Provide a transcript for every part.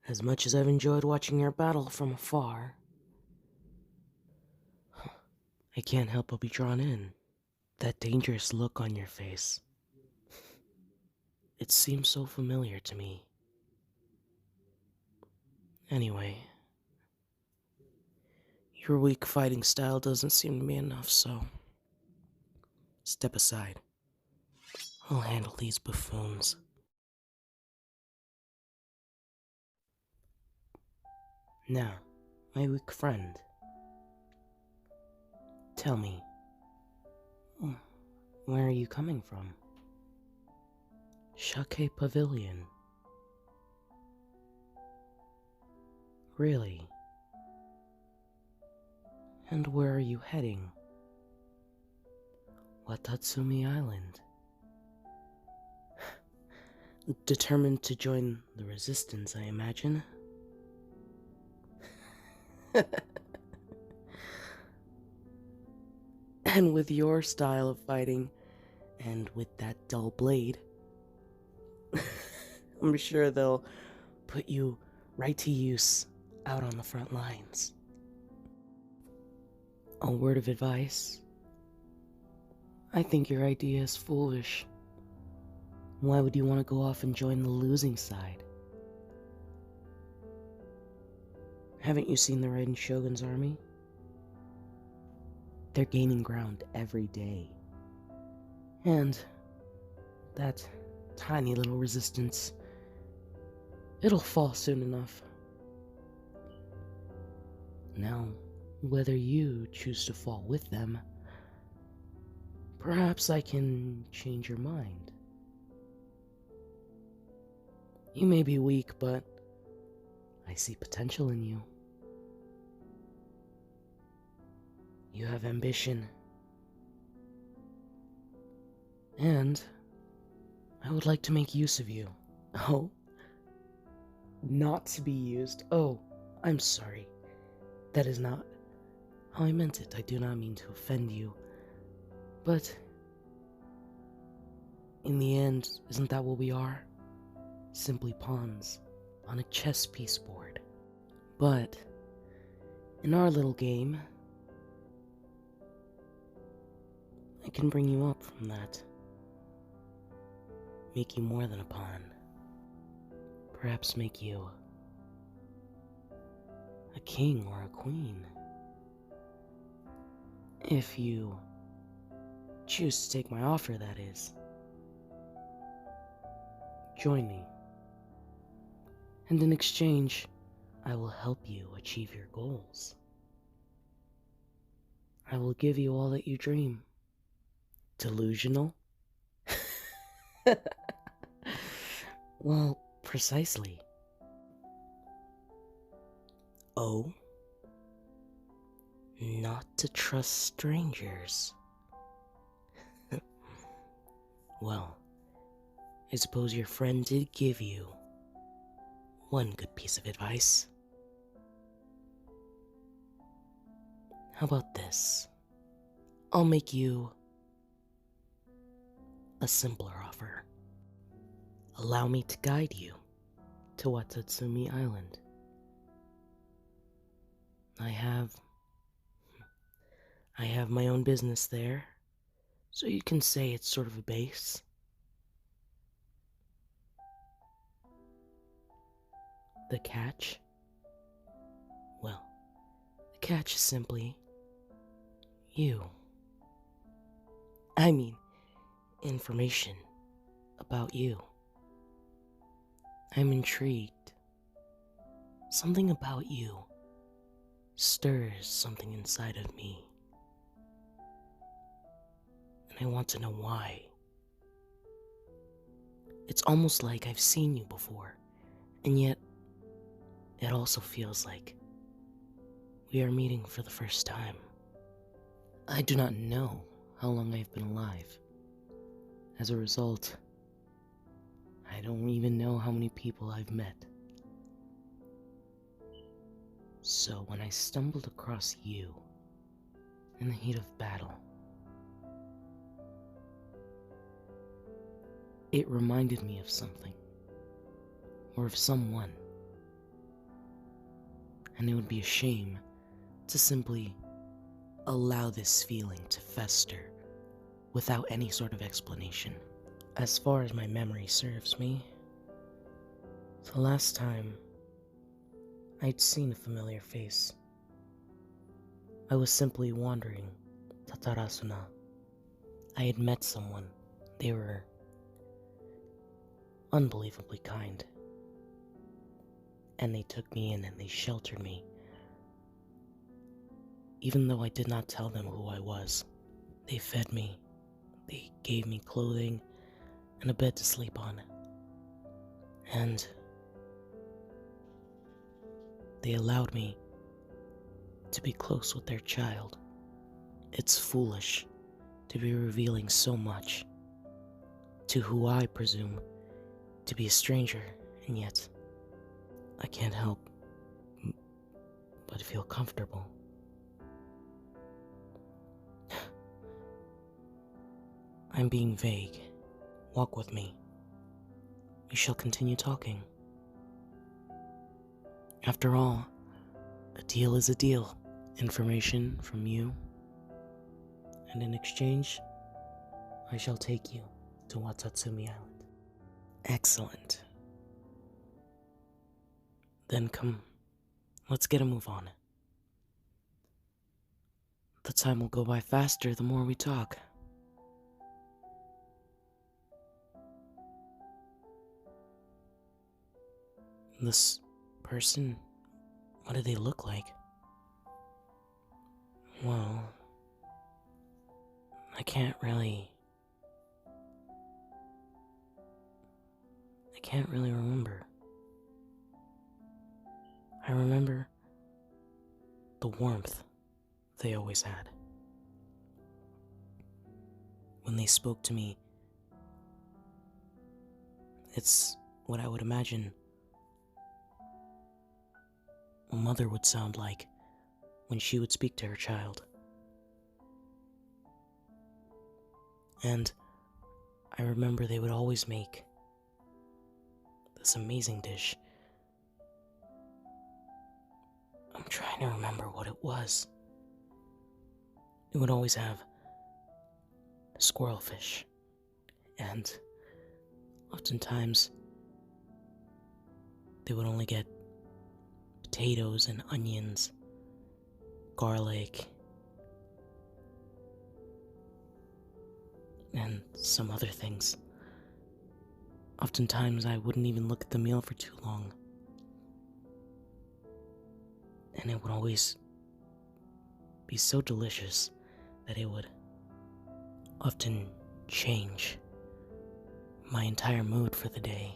As much as I've enjoyed watching your battle from afar, I can't help but be drawn in. That dangerous look on your face. It seems so familiar to me. Anyway, your weak fighting style doesn't seem to be enough, so step aside. I'll handle these buffoons. Now, my weak friend, tell me, where are you coming from? Shake Pavilion. Really? And where are you heading? Watatsumi Island. Determined to join the resistance, I imagine. And with your style of fighting, and with that dull blade, I'm sure they'll put you right to use out on the front lines. A word of advice. I think your idea is foolish. Why would you want to go off and join the losing side? Haven't you seen the Raiden Shogun's army? They're gaining ground every day. And that tiny little resistance, it'll fall soon enough. Now, whether you choose to fall with them, perhaps I can change your mind. You may be weak, but I see potential in you. You have ambition. And I would like to make use of you. Oh, not to be used. Oh, I'm sorry. That is not how I meant it. I do not mean to offend you. But in the end, isn't that what we are? Simply pawns on a chess piece board. But in our little game, I can bring you up from that. Make you more than a pawn. Perhaps make you a king or a queen. If you choose to take my offer, that is. Join me. And in exchange, I will help you achieve your goals. I will give you all that you dream. Delusional? Well, precisely. Oh, not to trust strangers. Well, I suppose your friend did give you one good piece of advice. How about this? I'll make you a simpler offer. Allow me to guide you to Watatsumi Island. I have my own business there, so you can say it's sort of a base. The catch? Well, the catch is simply you. I mean, information about you. I'm intrigued. Something about you stirs something inside of me. And I want to know why. It's almost like I've seen you before, and yet it also feels like we are meeting for the first time. I do not know how long I've been alive. As a result, I don't even know how many people I've met. So when I stumbled across you in the heat of battle, it reminded me of something, or of someone. and it would be a shame to simply allow this feeling to fester without any sort of explanation. As far as my memory serves me, the last time I'd seen a familiar face, I was simply wandering Tatarasuna. I had met someone. They were unbelievably kind, and they took me in and they sheltered me, even though I did not tell them who I was. They fed me, they gave me clothing and a bed to sleep on, and they allowed me to be close with their child. It's foolish to be revealing so much to who I presume to be a stranger, and yet I can't help but feel comfortable. I'm being vague. Walk with me. We shall continue talking. After all, a deal is a deal. Information from you, and in exchange, I shall take you to Watatsumi Island. Excellent. Then come, let's get a move on. The time will go by faster the more we talk. This person, what do they look like? Well, I can't really remember. I remember the warmth they always had. When they spoke to me, it's what I would imagine a mother would sound like when she would speak to her child. And I remember they would always make this amazing dish. I'm trying to remember what it was. It would always have squirrel fish, and oftentimes they would only get potatoes and onions, garlic, and some other things. Oftentimes I wouldn't even look at the meal for too long, and it would always be so delicious that it would often change my entire mood for the day.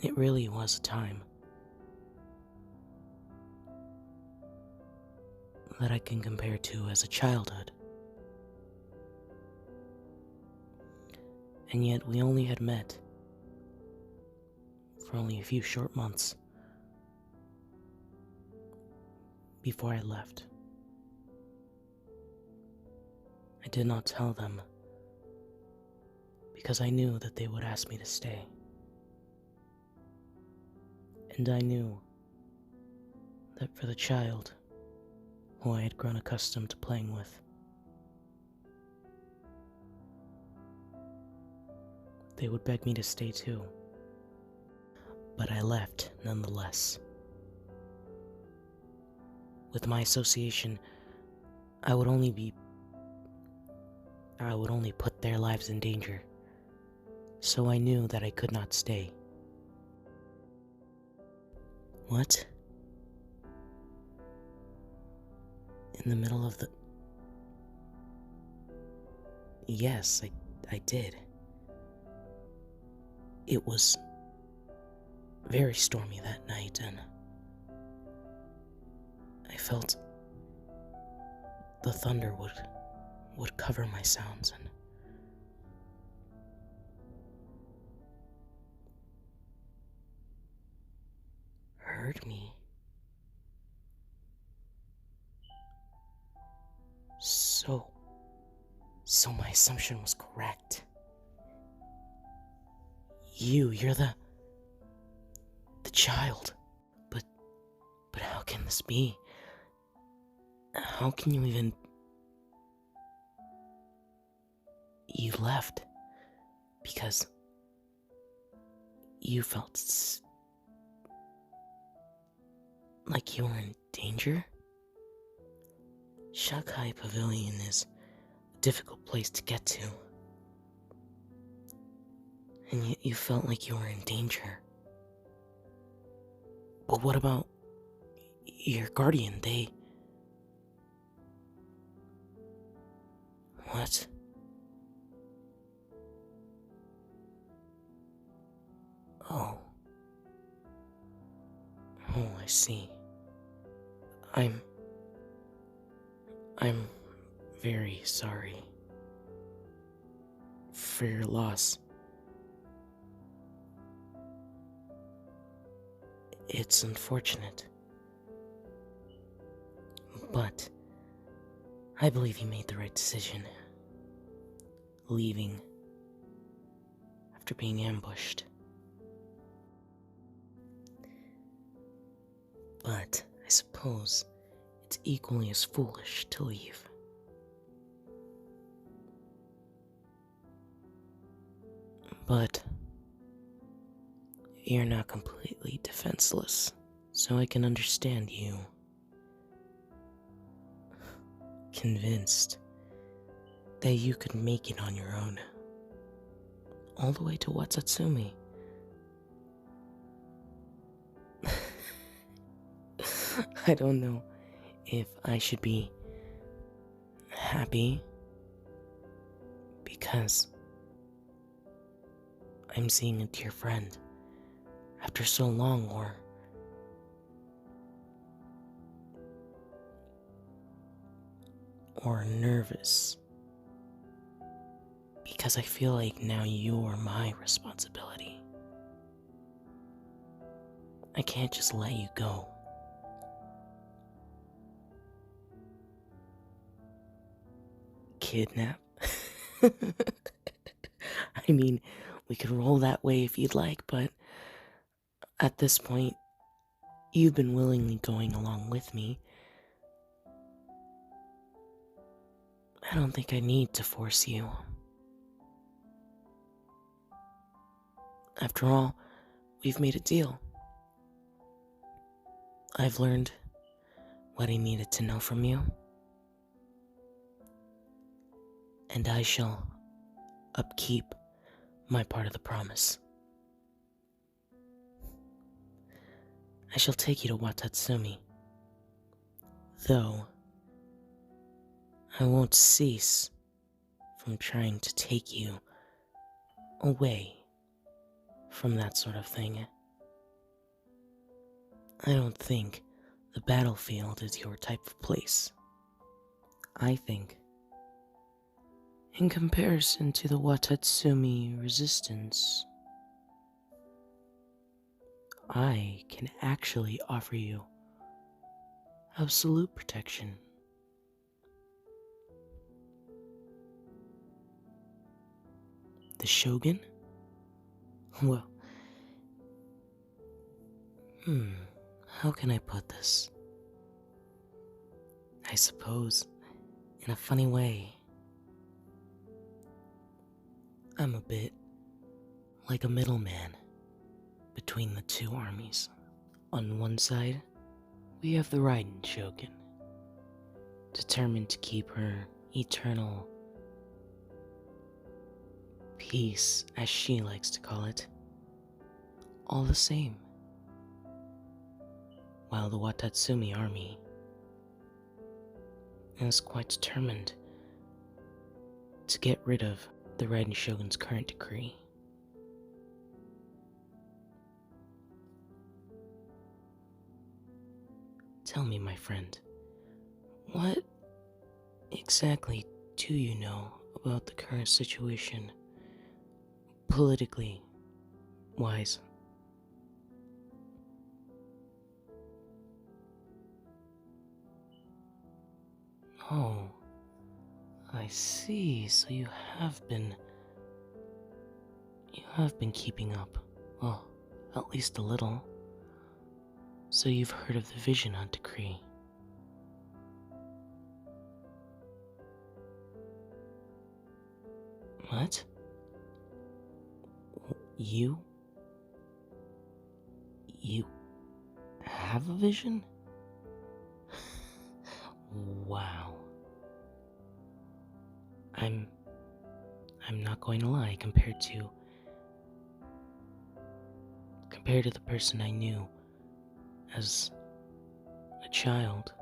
It really was a time that I can compare to as a childhood. And yet we only had met for only a few short months before I left. I did not tell them because I knew that they would ask me to stay. And I knew that for the child who I had grown accustomed to playing with, they would beg me to stay too. But I left nonetheless. With my association, I would only put their lives in danger, so I knew that I could not stay. What? In the middle of the... Yes, I did. It was very stormy that night, and I felt the thunder would cover my sounds, and heard me. So my assumption was correct. You're the the child. But how can this be? How can you even... You left because you felt like you were in danger? Shakai Pavilion is a difficult place to get to. And yet you felt like you were in danger. But what about your guardian? What? Oh. Oh, I see. I'm very sorry for your loss. It's unfortunate, but I believe you made the right decision, leaving after being ambushed. But I suppose it's equally as foolish to leave. But you're not completely defenseless, so I can understand you. Convinced that you could make it on your own, all the way to Watatsumi. I don't know if I should be happy because I'm seeing a dear friend after so long, or nervous because I feel like now you're my responsibility. I can't just let you go. Kidnap? I mean, we could roll that way if you'd like, but at this point, you've been willingly going along with me. I don't think I need to force you. After all, we've made a deal. I've learned what I needed to know from you, and I shall upkeep my part of the promise. I shall take you to Watatsumi, though I won't cease from trying to take you away from that sort of thing. I don't think the battlefield is your type of place. I think, in comparison to the Watatsumi resistance, I can actually offer you absolute protection. The Shogun? Well, how can I put this? I suppose, in a funny way, I'm a bit like a middleman between the two armies. On one side, we have the Raiden Shogun, determined to keep her eternal peace, as she likes to call it, all the same. While the Watatsumi army is quite determined to get rid of the Raiden Shogun's current decree. Tell me, my friend, what exactly do you know about the current situation, politically wise? Oh, I see. So you have been keeping up. Well, at least a little. So you've heard of the Vision Hunt decree? What? You? You have a vision? Wow. I'm not going to lie, compared to the person I knew as a child,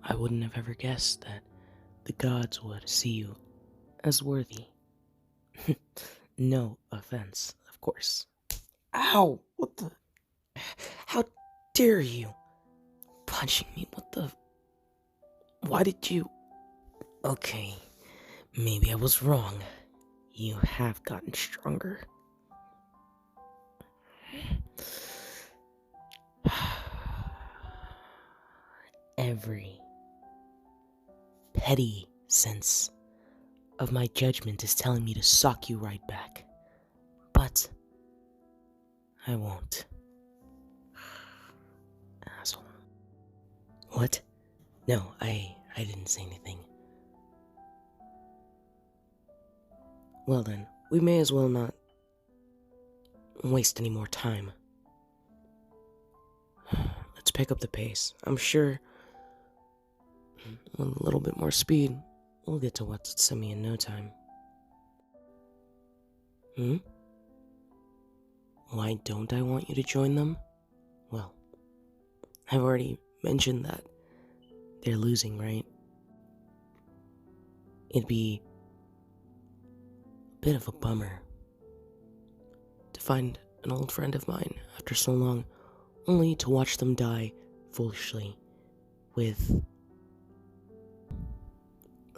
I wouldn't have ever guessed that the gods would see you as worthy. No offense, of course. Ow! What the? How dare you? Punching me, what the? Why did you? Okay, maybe I was wrong. You have gotten stronger. Every petty sense of my judgment is telling me to sock you right back. But I won't. Asshole. What? No, I didn't say anything. Well then, we may as well not waste any more time. Let's pick up the pace. I'm sure with a little bit more speed, we'll get to what's at Semi in no time. Why don't I want you to join them? Well, I've already mentioned that they're losing, right? It'd be a bit of a bummer to find an old friend of mine after so long, only to watch them die foolishly with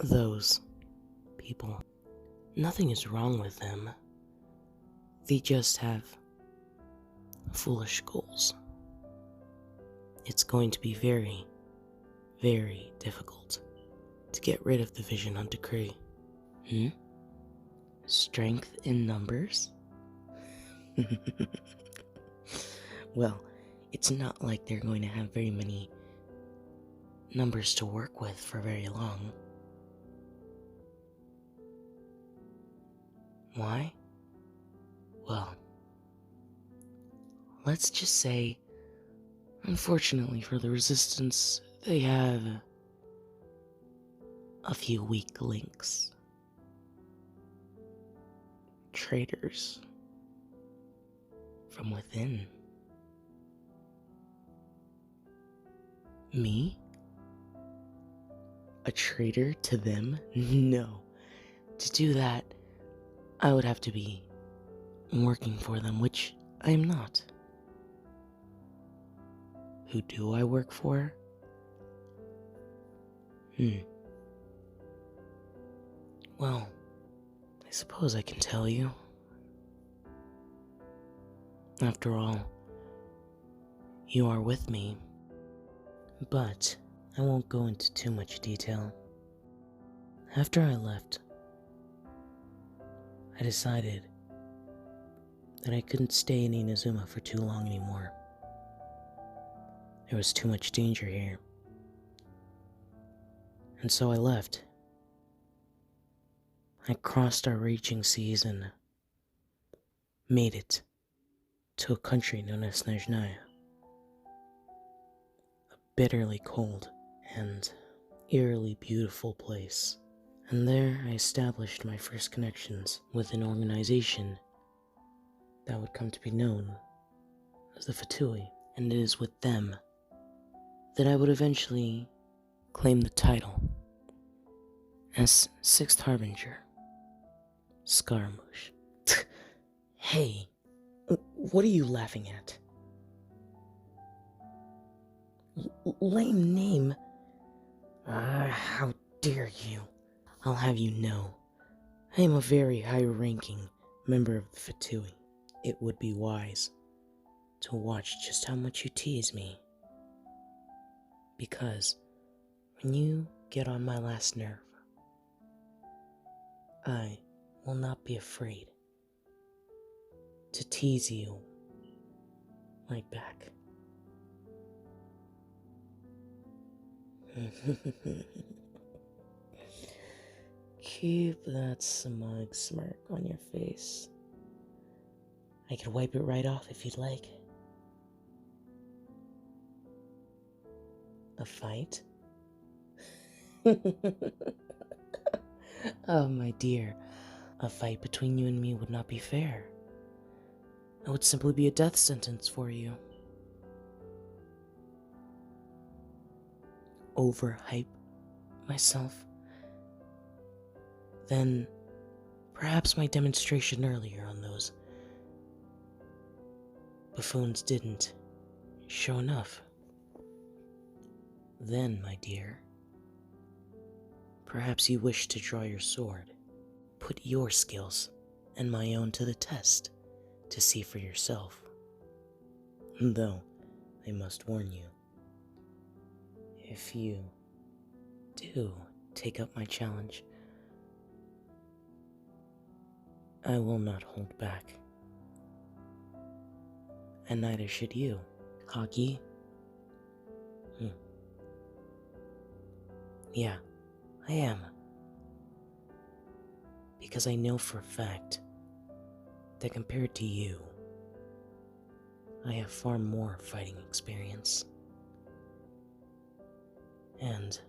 those people. Nothing is wrong with them. They just have foolish goals. It's going to be very, very difficult to get rid of the Vision Hunt decree. Strength in numbers? Well, it's not like they're going to have very many numbers to work with for very long. Why? Well, let's just say, unfortunately for the Resistance, they have a few weak links. Traitors from within. Me? A traitor to them? No. To do that, I would have to be working for them, which I am not. Who do I work for? Well, I suppose I can tell you. After all, you are with me. But I won't go into too much detail. After I left, I decided that I couldn't stay in Inazuma for too long anymore. There was too much danger here. And so I left. I crossed our raging seas and made it to a country known as Snezhnaya. A bitterly cold and eerily beautiful place. And there I established my first connections with an organization that would come to be known as the Fatui. And it is with them that I would eventually claim the title as 6th Harbinger, Scaramouche. Hey, what are you laughing at? Lame name. How dare you? I'll have you know, I am a very high-ranking member of the Fatui. It would be wise to watch just how much you tease me. Because when you get on my last nerve, I will not be afraid to tease you my back. Keep that smug smirk on your face. I could wipe it right off if you'd like. A fight? Oh, my dear, a fight between you and me would not be fair. It would simply be a death sentence for you. Overhype myself? Then perhaps my demonstration earlier on those buffoons didn't show enough. Then, my dear, perhaps you wish to draw your sword, put your skills and my own to the test to see for yourself. Though, I must warn you, if you do take up my challenge, I will not hold back. And neither should you. Cocky? Yeah, I am. Because I know for a fact that compared to you, I have far more fighting experience. And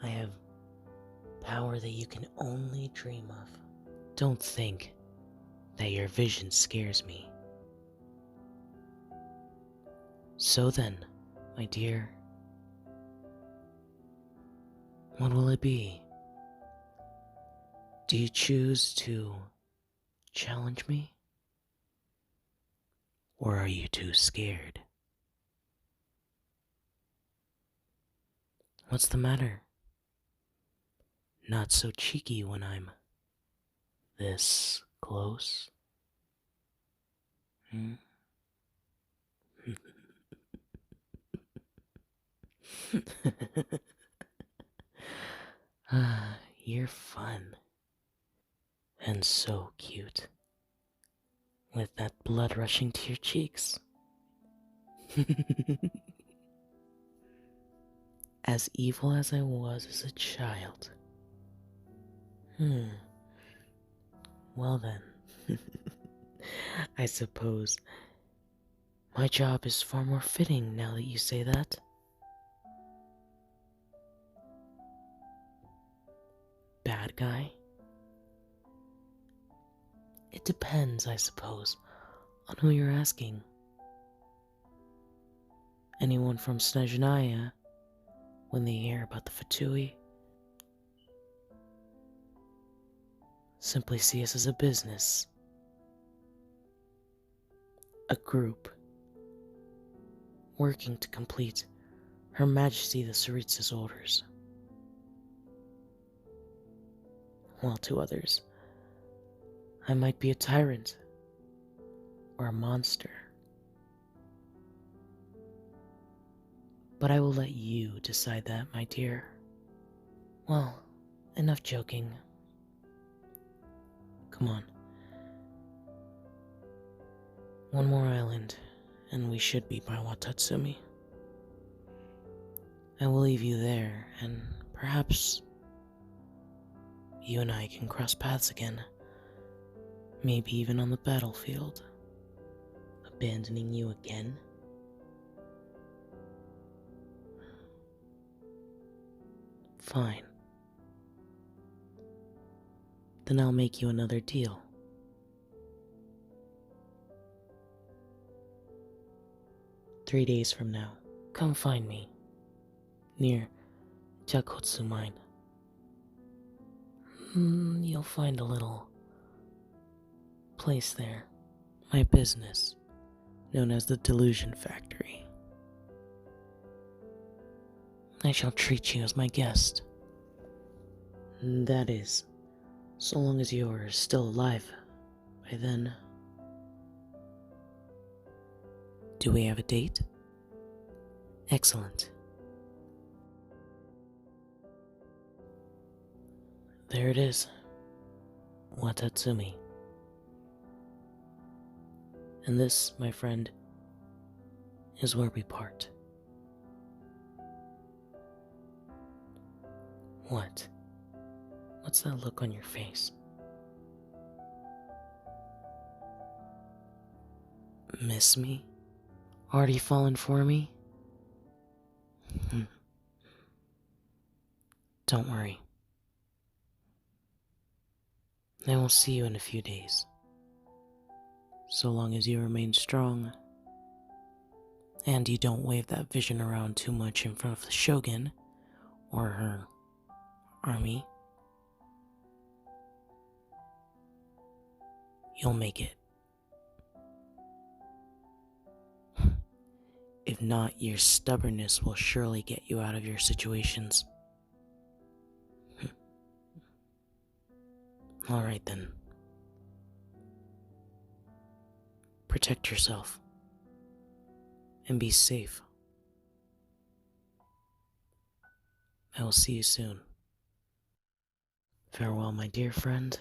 I have power that you can only dream of. Don't think that your vision scares me. So then, my dear, what will it be? Do you choose to challenge me? Or are you too scared? What's the matter? Not so cheeky when I'm this close? You're fun. And so cute. With that blood rushing to your cheeks. As evil as I was as a child. Well then. I suppose my job is far more fitting now that you say that. Bad guy? It depends, I suppose, on who you're asking. Anyone from Snezhnaya, when they hear about the Fatui, simply see us as a business. A group working to complete Her Majesty the Tsaritsa's orders. While to others, I might be a tyrant or a monster. But I will let you decide that, my dear. Well, enough joking. Come on. One more island, and we should be by Watatsumi. I will leave you there, and perhaps you and I can cross paths again. Maybe even on the battlefield. Abandoning you again? Fine. Then I'll make you another deal. "3 days from now, come find me, near Jakotsu Mine. You'll find a little place there, my business, known as the Delusion Factory. I shall treat you as my guest. That is, so long as you're still alive by then. Do we have a date? Excellent. There it is. Watatsumi. And this, my friend, is where we part. What? What's that look on your face? Miss me? Already fallen for me? Don't worry. I will see you in a few days. So long as you remain strong, and you don't wave that vision around too much in front of the Shogun or her army, you'll make it. If not, your stubbornness will surely get you out of your situations. Alright then. Protect yourself. And be safe. I will see you soon. Farewell, my dear friend.